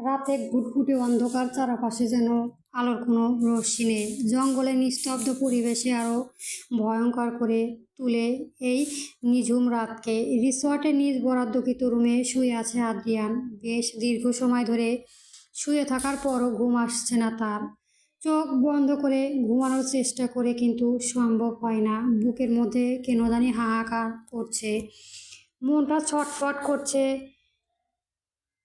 রাতে ঘুটঘুটে অন্ধকার, চারপাশে যেন আলোর কোনো রশ্মি নেই। জঙ্গলের নিস্তব্ধ পরিবেশে আরও ভয়ঙ্কর করে তুলে এই নিঝুম রাতকে। রিসর্টের নিজ বরাদ্দকৃত রুমে শুয়ে আছে আদ্রিয়ান। বেশ দীর্ঘ সময় ধরে শুয়ে থাকার পরও ঘুম আসছে না তার। চোখ বন্ধ করে ঘুমানোর চেষ্টা করে কিন্তু সম্ভব হয় না। বুকের মধ্যে কেন জানি হাহাকার করছে, মনটা ছটফট করছে।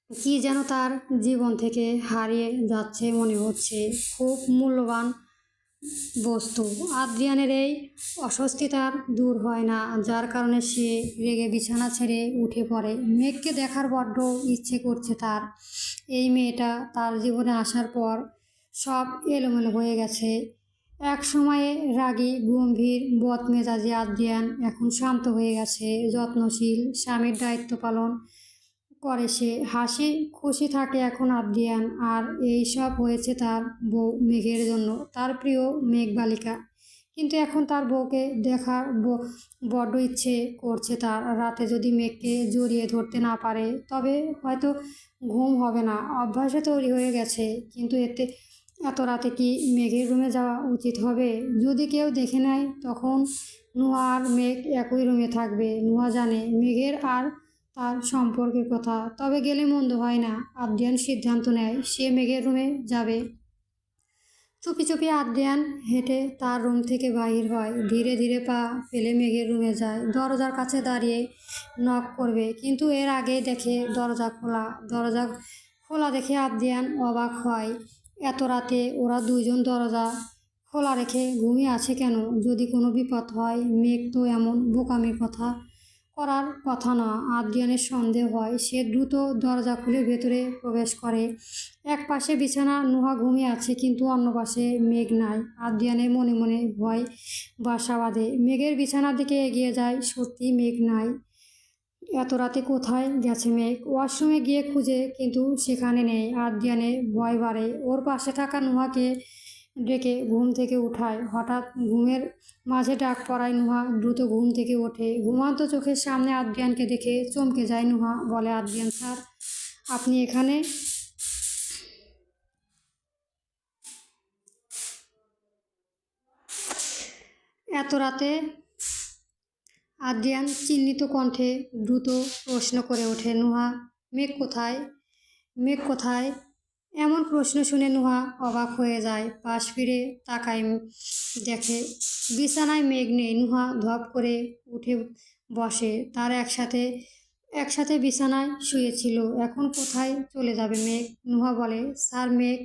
কি যেন তার জীবন থেকে হারিয়ে যাচ্ছে মনে হচ্ছে, খুব মূল্যবান বস্তু। আদ্রিয়ানের এই অস্বস্তি তার দূর হয় না, যার কারণে সে রেগে বিছানা ছেড়ে উঠে পড়ে। মেঘকে দেখার বড্ড ইচ্ছে করছে তার। এই মেয়েটা তার জীবনে আসার পর সব এলোমেলো হয়ে গেছে। এক সময়ে রাগী, গম্ভীর, বদমেজাজি আদ্রিয়ান এখন শান্ত হয়ে গেছে। যত্নশীল স্বামীর দায়িত্ব পালন করে সে, হাসি খুশি থাকে এখন আদ্রিয়ান। আর এই সব হয়েছে তার বউ মেঘের জন্য, তার প্রিয় মেঘ বালিকা। কিন্তু এখন তার বউকে দেখার বড্ড ইচ্ছে করছে তার। রাতে যদি মেঘকে জড়িয়ে ধরতে না পারে তবে হয়তো ঘুম হবে না। অভ্যাসে তৈরি হয়ে গেছে। কিন্তু এত রাতে কি মেঘের রুমে যাওয়া উচিত হবে? যদি কেউ দেখে নেয় তখন? নুহা আর মেঘ একই রুমে থাকবে। নুহা জানে মেঘের আর তার সম্পর্কের কথা, তবে গেলে মন্দ হয় না। আদ্রিয়ান সিদ্ধান্ত নেয় সে মেঘের রুমে যাবে। চুপি চুপি আদ্রিয়ান হেঁটে তার রুম থেকে বাহির হয়। ধীরে ধীরে পা ফেলে মেঘের রুমে যায়। দরজার কাছে দাঁড়িয়ে নক করবে, কিন্তু এর আগেই দেখে দরজা খোলা। দরজা খোলা দেখে আদ্রিয়ান অবাক হয়। এত রাতে ওরা দুইজন দরজা খোলা রেখে ঘুমিয়ে আছে কেন? যদি কোনো বিপদ হয়? মেঘ তো এমন বোকামির করার কথা না। আদ্রিয়ানের সন্দেহ হয়। সে দ্রুত দরজা খুলে ভেতরে প্রবেশ করে। এক পাশে বিছানা, নুহা ঘুমিয়ে আছে, কিন্তু অন্য পাশে মেঘ নাই। আদ্রিয়ানের মনে মনে ভয় বাসা বাঁধে। মেঘের বিছানার দিকে এগিয়ে যায়। সত্যি মেঘ নাই। এত রাতে কোথায় গেছে মেঘ? ওয়াশরুমে গিয়ে খুঁজে, কিন্তু সেখানে নেই। আদ্রিয়ানের ভয় বাড়ে। ওর পাশে থাকা নুহাকে ডেকে ঘুম থেকে উঠায়। হঠাৎ ঘুমের মাঝে ডাক পড়ায়। নুহা দ্রুত ঘুম থেকে ওঠে। ঘুমান্ত চোখের সামনে আদ্রিয়ানকে দেখে চমকে যায় নুহা। বলে, আদ্রিয়ান স্যার, আপনি এখানে? এত রাতে? আদ্রিয়ান চিহ্নিত কণ্ঠে দ্রুত প্রশ্ন করে ওঠে। নুহা, মেঘ কোথায়? মেঘ কোথায়? এমন প্রশ্ন শুনে নুহা অবাক হয়ে যায়। পাশ ফিরে তাকায়, দেখে বিছানায় মেঘ নেই। নুহা ধপ করে উঠে বসে। তার একসাথে বিছানায় শুয়েছিল, এখন কোথায় চলে যাবে মেঘ? নুহা বলে, স্যার, মেঘ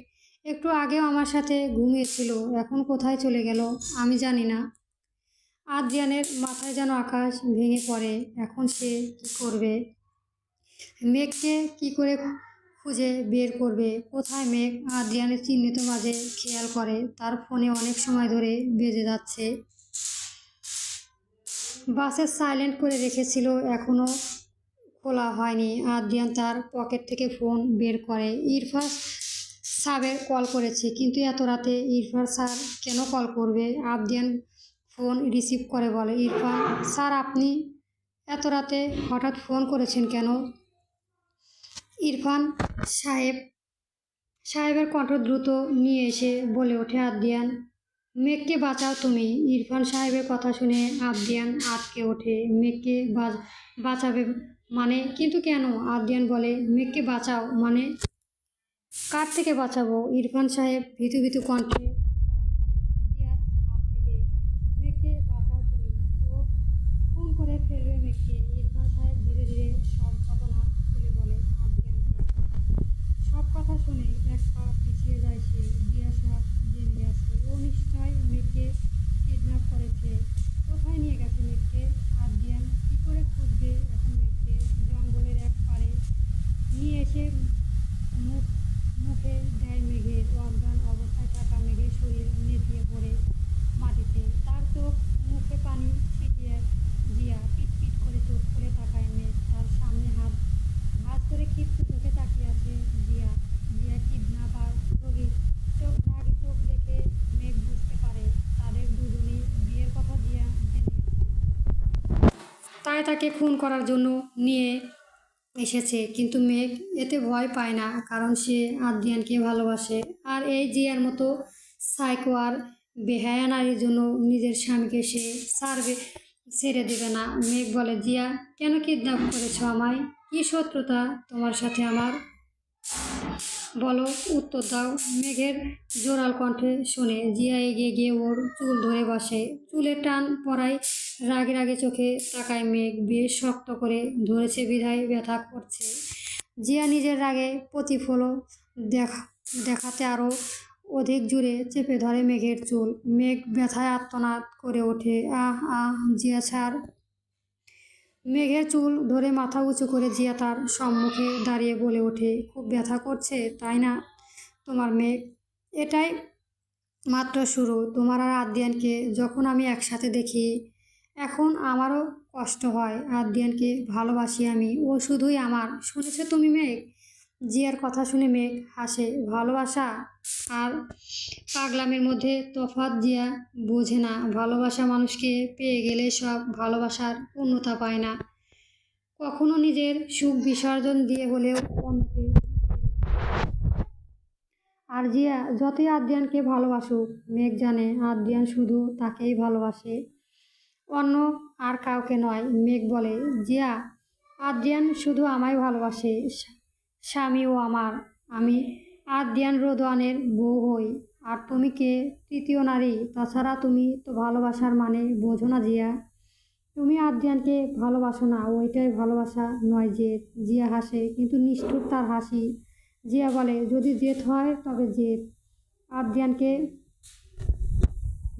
একটু আগেও আমার সাথে ঘুমিয়েছিল, এখন কোথায় চলে গেল আমি জানি না। আদ্রিয়ানের মাথায় যেন আকাশ ভেঙে পড়ে। এখন সে কি করবে? মেঘকে কি করে খুঁজে বের করবে? কোথায় মেঘ? আদ্রিয়ানের চিহ্নিত বাজে খেয়াল করে। তার ফোনে অনেক সময় ধরে বেজে যাচ্ছে। বাসে সাইলেন্ট করে রেখেছিল, এখনও খোলা হয়নি। আদ্রিয়ান তার পকেট থেকে ফোন বের করে। ইরফান সাহেবের কল করেছে, কিন্তু এত রাতে ইরফান স্যার কেন কল করবে? আদ্রিয়ান ফোন রিসিভ করে বলে, ইরফান স্যার, আপনি এত রাতে হঠাৎ ফোন করেছেন কেন? ইরফান সাহেবের কণ্ঠ দ্রুত নিয়ে এসে বলে ওঠে আদ্রিয়ান, মেঘকে বাঁচাও তুমি। ইরফান সাহেবের কথা শুনে আদ্রিয়ান আটকে ওঠে। মেঘকে বাঁচাবে মানে? কিন্তু কেন? আদ্রিয়ান বলে, মেঘকে বাঁচাও মানে? কার থেকে বাঁচাবো? ইরফান সাহেব ভীতু ভীতু কণ্ঠে জিয়ার হাত থেকে। মেঘকে বাঁচাও তুমি, ও খুন করে ফেলবে মেঘকে। ইরফান সাহেব ধীরে ধীরে সব ঘটনা খুলে বলে আদ্রিয়ানকে। সব কথা শুনে এক পা পিছিয়ে যায় সে। জিয়া সব জেনে গেছে। ও নিশ্চয় মেঘকে কিডন্যাপ করেছে। কোথায় নিয়ে গেছে মেঘকে? আদ্রিয়ান কি করে খুঁজবে এখন মেঘকে? জঙ্গলের এক পাড়ে নিয়ে এসে মুখে দেয় মেঘের। অজ্ঞান অবস্থায় থাকা মেঘের শরীর নেতিয়ে পড়ে মাটিতে। তার চোখ মুখে পানি ছিটিয়ে। জিয়া পিটপিট করে চোখ খুলে তাকায়। মেঘ তার সামনে হাত ভাঁজ করে ক্ষিপ্ত চোখে তাকিয়ে আছে। জিয়া কিডন্যাপ আর রাগী চোখ দেখে মেঘ বুঝতে পারে তাদের দুজনই বিয়ের কথা জিয়া জেনে গেছে। তাই তাকে খুন করার জন্য নিয়ে এসেছে, কিন্তু মেঘ এতে ভয় পায় না, কারণ সে আদ্রিয়ানকে ভালোবাসে। আর এই জিয়ার মতো সাইকো আর বেহায়া নারীর জন্য নিজের স্বামীকে সে ছাড়বে ছেড়ে দেবে না। মেঘ বলে, জিয়া, কেন কিডন্যাপ করেছো আমায়? কি শত্রুতা তোমার সাথে আমার? বলো, উত্তর দাও। মেঘের জোরাল কণ্ঠে শুনে জিয়া এগিয়ে গিয়ে ওর চুল ধরে বসে। চুলের টান পড়ায় রাগে রাগে চোখে তাকায় মেঘ। বেশ শক্ত করে ধরেছে বিধায় ব্যথা করছে। জিয়া নিজের রাগে প্রতিফলন দেখা দেখাতে আরও অধিক জোরে চেপে ধরে মেঘের চুল। মেঘ ব্যথায় আর্তনাদ করে ওঠে, আহ আহ, জিয়া ছাড়। মেঘের চুল ধরে মাথা উঁচু করে জিয়া তার সম্মুখে দাঁড়িয়ে বলে ওঠে, খুব ব্যথা করছে তাই না তোমার মেঘ? এটাই মাত্র শুরু। তোমার আর আদ্রিয়ানকে যখন আমি একসাথে দেখি, এখন আমারও কষ্ট হয়। আদ্রিয়ানকে ভালোবাসি আমি, ও শুধুই আমার। শুনেছো তুমি মেঘ? জিয়ার কথা শুনে মেঘ হাসে। ভালোবাসা আর পাগলামের মধ্যে তফাৎ জিয়া বোঝে না। ভালোবাসা মানুষকে পেয়ে গেলে সব ভালোবাসার পূর্ণতা পায় না। কখনো নিজের সুখ বিসর্জন দিয়ে হলেও অন্যকে। আর জিয়া যতই আদ্রিয়ানকে ভালোবাসুক, মেঘ জানে আদ্রিয়ান শুধু তাকেই ভালোবাসে, অন্য আর কাউকে নয়। মেঘ বলে, জিয়া, আদ্রিয়ান শুধু আমায় ভালোবাসে, স্বামীও আমার। আমি আদ্রিয়ান রোদওয়ানের বউ হই, আর তুমি কে? তৃতীয় নারী। তাছাড়া তুমি তো ভালোবাসার মানে বোঝো না জিয়া। তুমি আদ্রিয়ানকে ভালোবাসো না, ওইটাই ভালোবাসা নয় জেদ। জিয়া হাসে, কিন্তু নিষ্ঠুর তার হাসি। জিয়া বলে, যদি জেদ হয় তবে জেদ। আদ্রিয়ানকে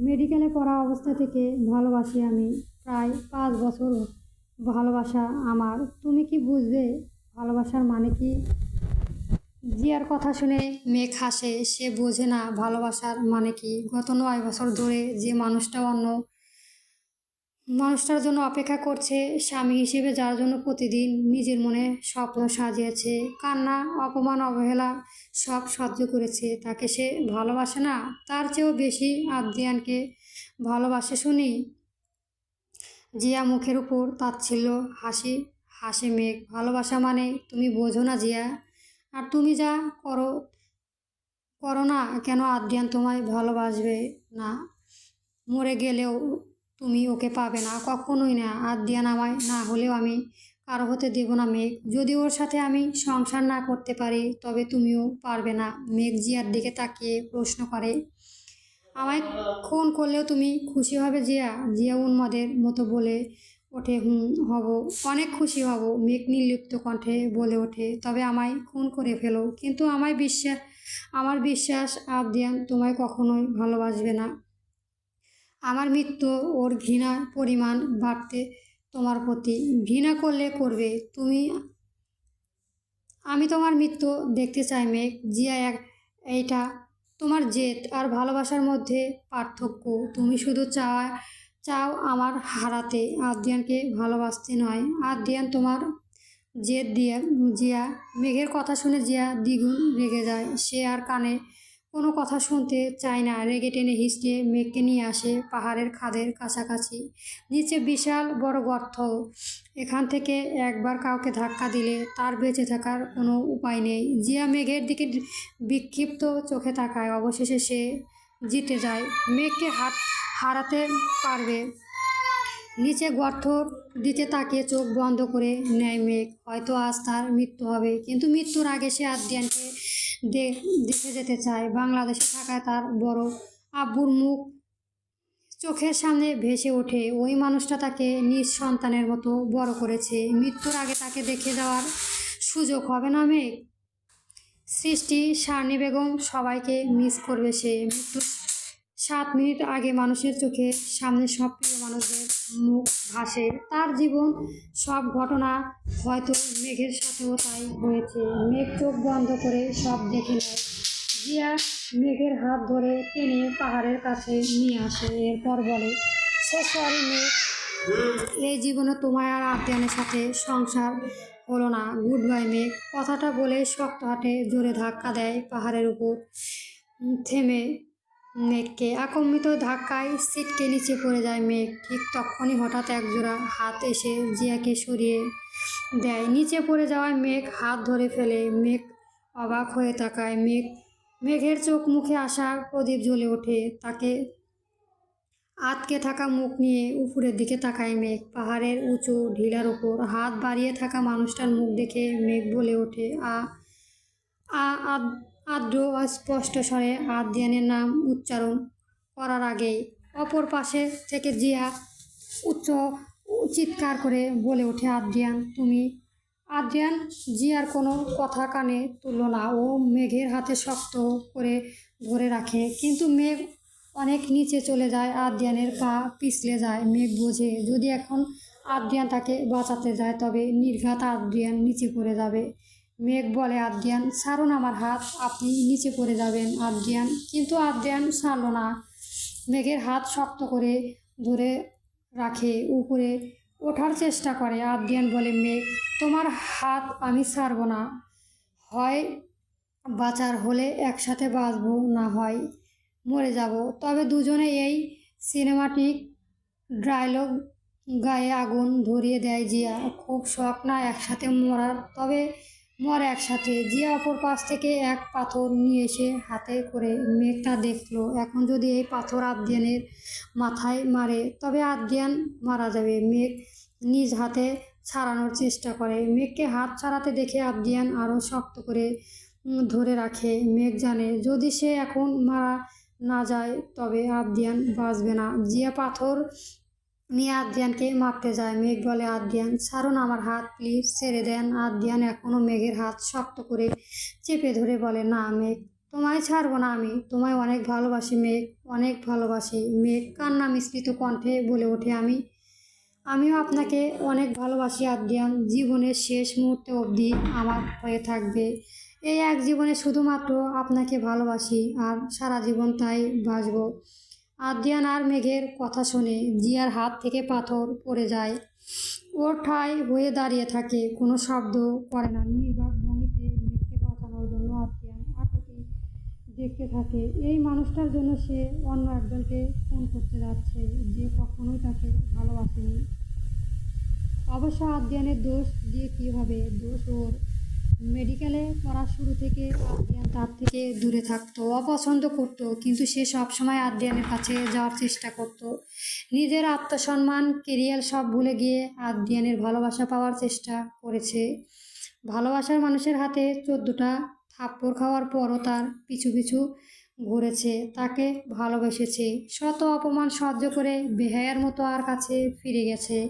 মেডিকেলে পড়া অবস্থা থেকে ভালোবাসি আমি, প্রায় 5 বছর ভালোবাসা আমার। তুমি কি বুঝবে ভালোবাসার মানে কি? জিয়ার কথা শুনে মেঘ হাসে। সে বোঝে না ভালোবাসার মানে কি। গত 9 বছর ধরে যে মানুষটার জন্য অপেক্ষা করছে, স্বামী হিসেবে যার জন্য প্রতিদিন নিজের মনে স্বপ্ন সাজিয়েছে, কান্না, অপমান, অবহেলা সব সহ্য করেছে, তাকে সে ভালোবাসে না? তার চেয়েও বেশি আদ্রিয়ানকে ভালোবাসে শুনি। জিয়া মুখের উপর তাচ্ছিল্য হাসি হাসে মেঘ। ভালোবাসা মানে তুমি বোঝো না জিয়া। আর তুমি যা করো করো না কেন, আদ্রিয়ান তোমায় ভালোবাসবে না। মরে গেলেও তুমি ওকে পাবে না, কখনোই না। আদ্রিয়ান আমায় না হলেও আমি কারো হতে দেব না মেঘ। যদি ওর সাথে আমি সংসার না করতে পারি, তবে তুমিও পারবে না। মেঘ জিয়ার দিকে তাকিয়ে প্রশ্ন করে, আমায় খুন করলেও তুমি খুশি হবে জিয়া? জিয়া উন্মাদের মতো বলে ওঠে, হুম, হব, অনেক খুশি হব। মেঘ নির্লিপ্ত কণ্ঠে বলে ওঠে, তবে আমায় খুন করে ফেলো, কিন্তু আমার বিশ্বাস আদ্রিয়ান তোমায় কখনোই ভালোবাসবে না। আমার মৃত্যু ওর ঘৃণার পরিমাণ বাড়তে তোমার প্রতি। ঘৃণা করলে করবে তুমি, আমি তোমার মৃত্যু দেখতে চাই মেঘ। জিয়া এইটা তোমার জেদ আর ভালোবাসার মধ্যে পার্থক্য। তুমি শুধু চাও আমার হারাতে, আদ্রিয়ানকে ভালোবাসতে নয়। আদ্রিয়ান তোমার জেদ দিয়ে। জিয়া মেঘের কথা শুনে জিয়া দ্বিগুণ রেগে যায়। সে আর কানে কোনো কথা শুনতে চায় না। রেগে টেনে হিঁচড়ে মেঘকে নিয়ে আসে পাহাড়ের খাদের কাছাকাছি। নিচে বিশাল বড় গর্ত। এখান থেকে একবার কাউকে ধাক্কা দিলে তার বেঁচে থাকার কোনো উপায় নেই। জিয়া মেঘের দিকে বিক্ষিপ্ত চোখে তাকায়। অবশেষে সে জিতে যায়। মেঘকে হারাতে পারবে। নিচে গর্তর দিকে তাকিয়ে চোখ বন্ধ করে নেয় মেঘ। হয়তো আজ তার মৃত্যু হবে, কিন্তু মৃত্যুর আগে সে আদ্রিয়ানকে দেখে যেতে চায়। বাংলাদেশে থাকায় তার বড় আব্বুর মুখ চোখের সামনে ভেসে ওঠে। ওই মানুষটা তাকে নিজ সন্তানের মতো বড় করেছে। মৃত্যুর আগে তাকে দেখে যাওয়ার সুযোগ হবে না মেঘ? সৃষ্টি, শারনি বেগম, সবাইকে মিস করবে সে। মৃত্যুর 7 মিনিট আগে মানুষের চোখের সামনে সব প্রিয় মানুষদের মুখ ভাসে। তার জীবন, সব ঘটনা। হয়তো মেঘের সাথেও তাই হয়েছে। মেঘ চোখ বন্ধ করে সব দেখে নেয়। জিয়া মেঘের হাত ধরে টেনে পাহাড়ের কাছে নিয়ে আসে। এরপর বলে, সরি মেঘ, এই জীবনে তোমায় আর আদ্রিয়ানের সাথে সংসার হলো না। গুড বাই মেঘ। কথাটা বলে শক্ত হাতে জোরে ধাক্কা দেয় পাহাড়ের উপর। থেমে মেঘকে আকম্বিত ধাক্কায় ছিটকে নিচে পড়ে যায় মেঘ। ঠিক তখনই হঠাৎ একজোড়া হাত এসে জিয়াকে সরিয়ে দেয়। নিচে পড়ে যাওয়ায় মেঘ হাত ধরে ফেলে। মেঘ অবাক হয়ে তাকায়। মেঘের চোখ মুখে আসা প্রদীপ জ্বলে ওঠে। তাকে আটকে থাকা মুখ নিয়ে উপরের দিকে তাকায় মেঘ। পাহাড়ের উঁচু ঢিলার উপর হাত বাড়িয়ে থাকা মানুষটার মুখ দেখে মেঘ বলে ওঠে, আ আ আদ- আদ্র অস্পষ্ট স্বরে আদ্রিয়ানের নাম উচ্চারণ করার আগেই অপর পাশে থেকে জিয়া উচ্চ চিৎকার করে বলে ওঠে, আদ্রিয়ান তুমি। আদ্রিয়ান জিয়ার কোনো কথা কানে তুলল না। ও মেঘের হাতে শক্ত করে ধরে রাখে, কিন্তু মেঘ অনেক নিচে চলে যায়। আদ্রিয়ানের পা পিছলে যায়। মেঘ বোঝে যদি এখন আদ্রিয়ান তাকে বাঁচাতে যায় তবে নির্ঘাত আদ্রিয়ান নিচে পড়ে যাবে। মেঘ বলে, আদ্রিয়ান ছাড়ুন আমার হাত, আপনি নিচে পড়ে যাবেন। আদ্রিয়ান কিন্তু আদ্রিয়ান ছাড়ল না। মেঘের হাত শক্ত করে ধরে রাখে, উপরে ওঠার চেষ্টা করে। আদ্রিয়ান বলে, মেঘ তোমার হাত আমি ছাড়ব না। হয় বাঁচার হলে একসাথে বাঁচবো, না হয় মরে যাব। তবে দুজনে এই সিনেমাটিক ডায়লগ গায়ে আগুন ধরিয়ে দেয় জিয়া। খুব শখ না একসাথে মরার, তবে মরে একসাথে। জিয়া অপর পাশ থেকে এক পাথর নিয়ে এসে হাতে করে মেঘটা দেখলো, এখন যদি এই পাথর আদ্রিয়ানের মাথায় মারে তবে আদ্রিয়ান মারা যাবে। মেঘ নিজ হাতে ছাড়ানোর চেষ্টা করে। মেঘকে হাত ছাড়াতে দেখে আদ্রিয়ান আরও শক্ত করে ধরে রাখে। মেঘ জানে যদি সে এখন মারা না যায় তবে আদ্রিয়ান বাঁচবে না। জিয়া পাথর নিয়ে আদ্রিয়ানকে মারতে যায়। মেঘ বলে, আদ্রিয়ান ছাড়ুন আমার হাত, প্লিজ ছেড়ে দেন। আদ্রিয়ান এখনও মেঘের হাত শক্ত করে চেপে ধরে বলে, না মেঘ, তোমায় ছাড়বো না আমি, তোমায় অনেক ভালোবাসি মেঘ, অনেক ভালোবাসি। মেঘ কান্না মিশ্রিত কণ্ঠে বলে ওঠে, আমিও আপনাকে অনেক ভালোবাসি আদ্রিয়ান, জীবনের শেষ মুহূর্তে অবধি আমার হয়ে থাকবে। এই এক জীবনে শুধুমাত্র আপনাকে ভালোবাসি আর সারা জীবন তাই বাঁচব। আদ্রিয়ান আর মেঘের কথা শুনে জিয়ার হাত থেকে পাথর পড়ে যায়। ওর ঠায় হয়ে দাঁড়িয়ে থাকে, কোনো শব্দ করে না। নির্বাক ভঙ্গিতে মেঘকে বাঁচানোর জন্য আদ্রিয়ান আকুতি দেখতে থাকে। এই মানুষটার জন্য সে অন্য একজনকে খুন করতে যাচ্ছে, যে কখনোই তাকে ভালোবাসেনি। অবশ্য আদ্রিয়ানের দোষ দিয়ে কী হবে, দোষ ওর। মেডিকেলে পড়ার শুরু থেকে আদ্রিয়ান তার থেকে দূরে থাকতো, অপছন্দ করতো, কিন্তু সে সবসময় আদ্রিয়ানের কাছে যাওয়ার চেষ্টা করতো। নিজের আত্মসম্মান, কেরিয়ার সব ভুলে গিয়ে আদ্রিয়ানের ভালোবাসা পাওয়ার চেষ্টা করেছে। ভালোবাসার মানুষের হাতে 14টা থাপ্পড় খাওয়ার পরও তার পিছু পিছু ঘুরেছে, তাকে ভালোবেসেছে। শত অপমান সহ্য করে বেহায়ার মতো আর কাছে ফিরে গেছে।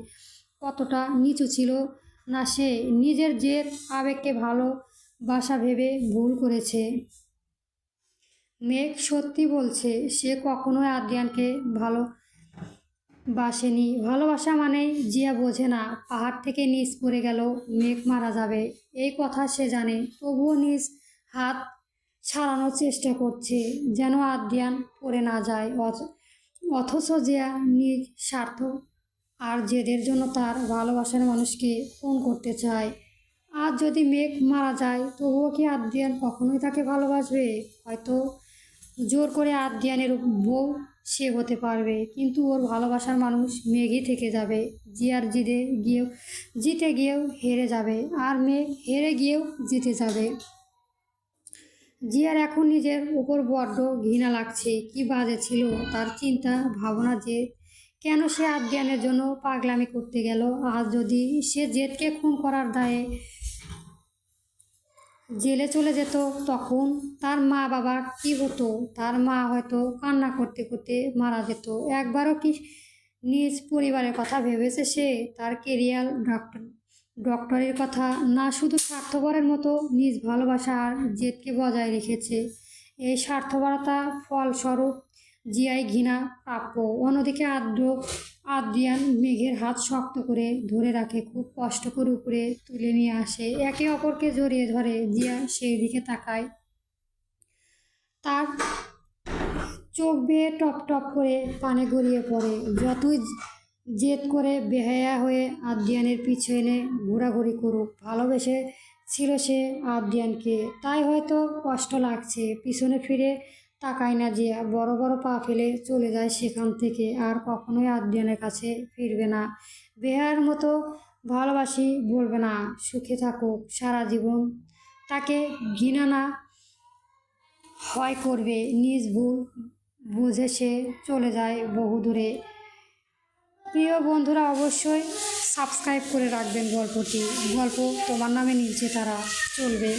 কতটা নিচু ছিল না সে, নিজের জেদ আবেগকে ভালোবাসা ভেবে ভুল করেছে। মেঘ সত্যি বলছে, সে কখনোই আদ্রিয়ানকে ভালোবাসেনি। ভালোবাসা মানেই জিয়া বোঝে না, পাহাড় থেকে নিচ পড়ে গেল মেঘ মারা যাবে, এই কথা সে জানে, তবুও নিজ হাত ছাড়ানোর চেষ্টা করছে যেন আদ্রিয়ান পড়ে না যায়। অথচ জিয়া নিজ স্বার্থ আর জেদের জন্য তার ভালোবাসার মানুষকে খুন করতে চায়। আর যদি মেঘ মারা যায় তবুও কি আদ্রিয়ান কখনোই তাকে ভালোবাসবে? হয়তো জোর করে আদ্রিয়ানের বউ সে হতে পারবে, কিন্তু ওর ভালোবাসার মানুষ মেঘই থেকে যাবে। জিয়ার জিতে গিয়েও হেরে যাবে, আর মেঘ হেরে গিয়েও জিতে যাবে। জিয়ার এখন নিজের উপর বড্ড ঘৃণা লাগছে। কি বাজে ছিল তার চিন্তা ভাবনা, যে কেন সে আদ্রিয়ানের জন্য পাগলামি করতে গেল। আজ যদি সে জেদকে খুন করার দায়ে জেলে চলে যেত তখন তার মা বাবা কি হতো? তার মা হয়তো কান্না করতে করতে মারা যেত। একবারও কি নিজ পরিবারের কথা ভেবেছে সে? তার কেরিয়ার ডক্টরের কথা না, শুধু স্বার্থপরের মতো নিজ ভালোবাসা আর জেদকে বজায় রেখেছে। এই স্বার্থপরতা ফলস্বরূপ জিয়াই ঘৃণা প্রাপ্য। অন্যদিকে আদ্রিয়ান মেঘের হাত শক্ত করে ধরে রাখে, খুব কষ্ট করে উপরে তুলে নিয়ে আসে, একে অপরকে জড়িয়ে ধরে। জিয়া সেই দিকে তাকায়, তার চোখ বেয়ে টপ টপ করে পানি গড়িয়ে পড়ে। যতই জেদ করে বেহায়া হয়ে আদ্রিয়ানের পিছনে ঘোরাঘুরি করুক, ভালোবেসে ছিল সে আদ্রিয়ানকে, তাই হয়তো কষ্ট লাগছে। পিছনে ফিরে তাকায় না জিয়া, বড় বড় পা ফেলে চলে যায় সেখান থেকে, আর কখনোই আদ্রিয়ানের কাছে ফিরবে না। বেহায়ার মতো ভালোবাসি বলবে না, সুখে থাকুক সারা জীবন, তাকে ঘৃণা না হয় করবে, নিজ ভুল বুঝে সে চলে যায় বহুদূরে। প্রিয় বন্ধুরা, অবশ্যই সাবস্ক্রাইব করে রাখবেন গল্পটি। গল্প তোমার নামে নিচে তারা চলবে।